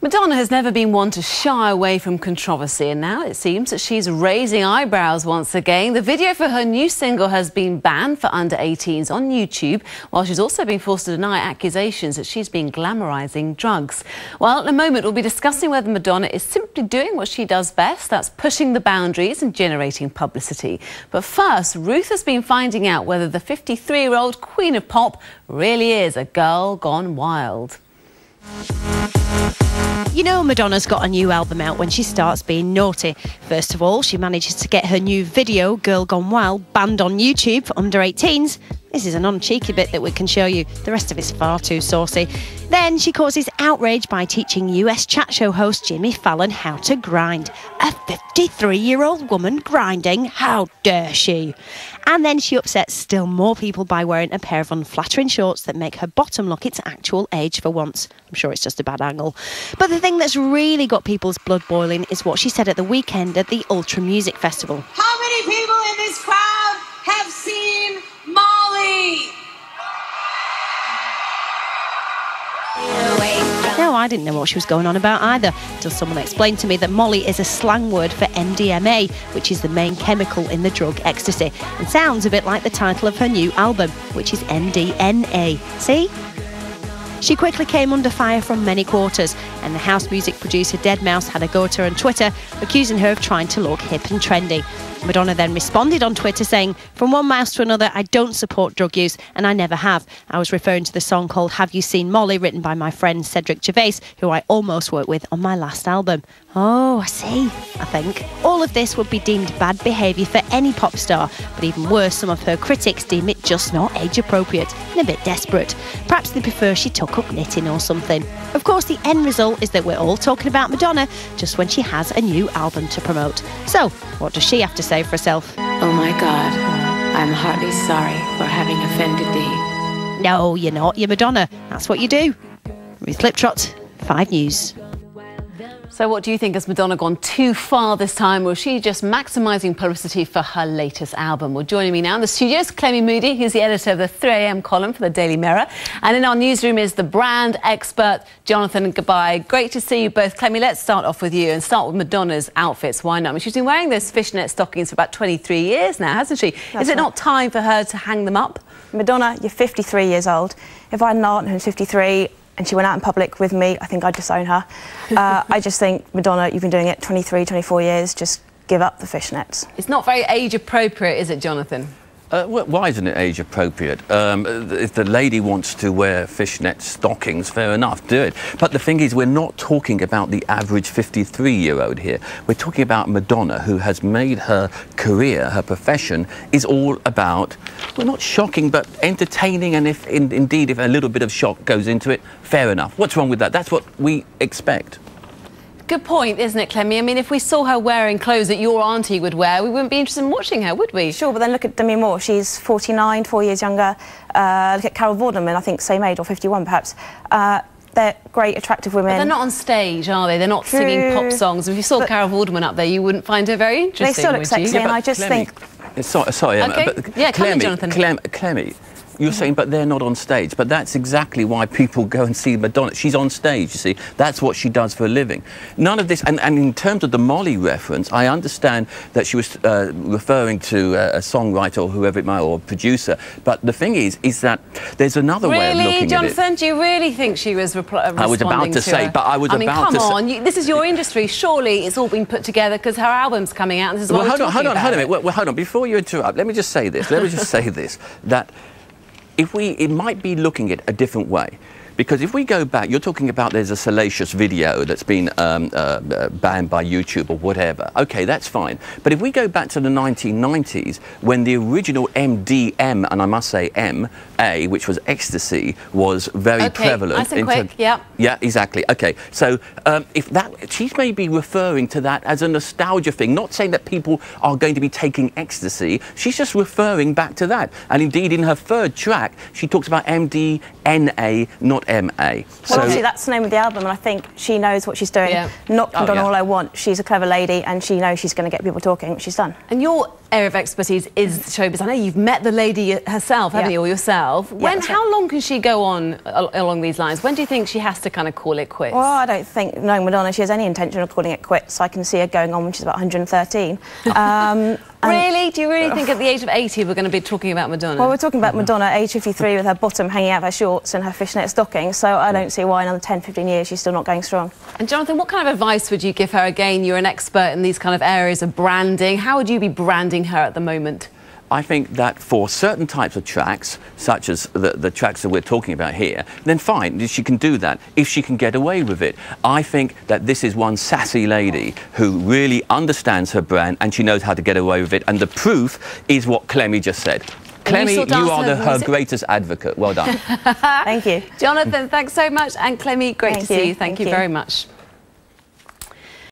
Madonna has never been one to shy away from controversy, and now it seems that she's raising eyebrows once again. The video for her new single has been banned for under-18s on YouTube, while she's also been forced to deny accusations that she's been glamorising drugs. Well, in a moment, we'll be discussing whether Madonna is simply doing what she does best, that's pushing the boundaries and generating publicity. But first, Ruth has been finding out whether the 53-year-old queen of pop really is a girl gone wild. You know Madonna's got a new album out when she starts being naughty. First of all, she manages to get her new video, Girl Gone Wild, banned on YouTube for under-18s. This is an uncheeky bit that we can show you. The rest of it's far too saucy. Then she causes outrage by teaching US chat show host Jimmy Fallon how to grind. A 53-year-old woman grinding? How dare she? And then she upsets still more people by wearing a pair of unflattering shorts that make her bottom look its actual age for once. I'm sure it's just a bad angle. But the thing that's really got people's blood boiling is what she said at the weekend at the Ultra Music Festival. How many people in this crowd have seen Molly? No, I didn't know what she was going on about either, until someone explained to me that Molly is a slang word for MDNA, which is the main chemical in the drug ecstasy, and sounds a bit like the title of her new album, which is MDNA. See? She quickly came under fire from many quarters, and the house music producer deadmau5 had a go at her on Twitter, accusing her of trying to look hip and trendy. Madonna then responded on Twitter saying, "From one mouse to another, I don't support drug use, and I never have." I was referring to the song called Have You Seen Molly, written by my friend Cedric Gervais, who I almost worked with on my last album. Oh, I see, I think. All of this would be deemed bad behaviour for any pop star, but even worse, some of her critics deem it just not age appropriate and a bit desperate. Perhaps they prefer she took up knitting or something. Of course, the end result is that we're all talking about Madonna just when she has a new album to promote. So, what does she have to say for herself? Oh my God, I'm heartily sorry for having offended thee. No, you're not. You're Madonna. That's what you do. Ruth Liptrot, 5 News. So what do you think? Has Madonna gone too far this time, or is she just maximising publicity for her latest album? Well, joining me now in the studios, Clemmy Moody, who's the editor of the 3 AM column for the Daily Mirror. And in our newsroom is the brand expert, Jonathan Gabay. Great to see you both. Clemmy, let's start off with you and start with Madonna's outfits. Why not? I mean, she's been wearing those fishnet stockings for about 23 years now, hasn't she? Is it not time for her to hang them up? Madonna, you're 53 years old. If I had an aunt who's 53 and she went out in public with me, I think I'd disown her. I just think, Madonna, you've been doing it 23, 24 years, just give up the fishnets. It's not very age appropriate, is it, Jonathan? Why isn't it age appropriate? If the lady wants to wear fishnet stockings, fair enough, do it. But the thing is, we're not talking about the average 53-year-old here. We're talking about Madonna, who has made her career, her profession, is all about, well, not shocking, but entertaining. And if, indeed, if a little bit of shock goes into it, fair enough. What's wrong with that? That's what we expect. Good point, isn't it, Clemmy? I mean, if we saw her wearing clothes that your auntie would wear, we wouldn't be interested in watching her, would we? Sure, but then look at Demi Moore. She's 49, 4 years younger. Look at Carol Vorderman, I think same age, or 51 perhaps. They're great, attractive women. But they're not on stage, are they? They're not singing pop songs. If you saw Carol Vorderman up there, you wouldn't find her very interesting, they still look sexy, and I just think... Sorry, Emma, okay. but yeah, Jonathan. Clemmy, you're saying, but they're not on stage. But that's exactly why people go and see Madonna. She's on stage, you see. That's what she does for a living. None of this... And in terms of the Molly reference, I understand that she was referring to a songwriter or whoever it might, or a producer. But the thing is that there's another way of looking Really, at it. Jonathan? Do you really think she was responding to I was about to say, but I was about to say... I mean, come on. This is your industry. Surely it's all been put together because her album's coming out and this is what we're talking about. Hold on a minute. Well, hold on. Before you interrupt, let me just say this. That... it might be looking at a different way. Because if we go back, you're talking about there's a salacious video that's been banned by YouTube or whatever. OK, that's fine. But if we go back to the 1990s, when the original MDM, and I must say MA, which was ecstasy, was very prevalent. Nice and quick, yeah. Yeah, exactly. OK, so if that, she may be referring to that as a nostalgia thing, not saying that people are going to be taking ecstasy. She's just referring back to that. And indeed, in her third track, she talks about MDNA, not MA. Well, obviously that's the name of the album, and I think she knows what she's doing. Yeah. Not Madonna All I Want. She's a clever lady, and she knows she's going to get people talking, which she's done. And your area of expertise is showbiz. I know you've met the lady herself, haven't you, or yourself. How long can she go on along these lines? When do you think she has to kind of call it quits? Well, I don't think, knowing Madonna, she has any intention of calling it quits. I can see her going on when she's about 113. Really? Do you really think at the age of 80 we're going to be talking about Madonna? Well, we're talking about Madonna at age 53 with her bottom hanging out of her shorts and her fishnet stockings, so I don't see why in another 10, 15 years she's still not going strong. And Jonathan, what kind of advice would you give her? Again, you're an expert in these kind of areas of branding. How would you be branding her at the moment? I think that for certain types of tracks, such as the tracks that we're talking about here, then fine, she can do that, if she can get away with it. I think that this is one sassy lady who really understands her brand and she knows how to get away with it, and the proof is what Clemmy just said. Clemmy, you are her greatest advocate. Well done. Thank you. Jonathan, thanks so much. And Clemmy, great to see you. Thank you very much.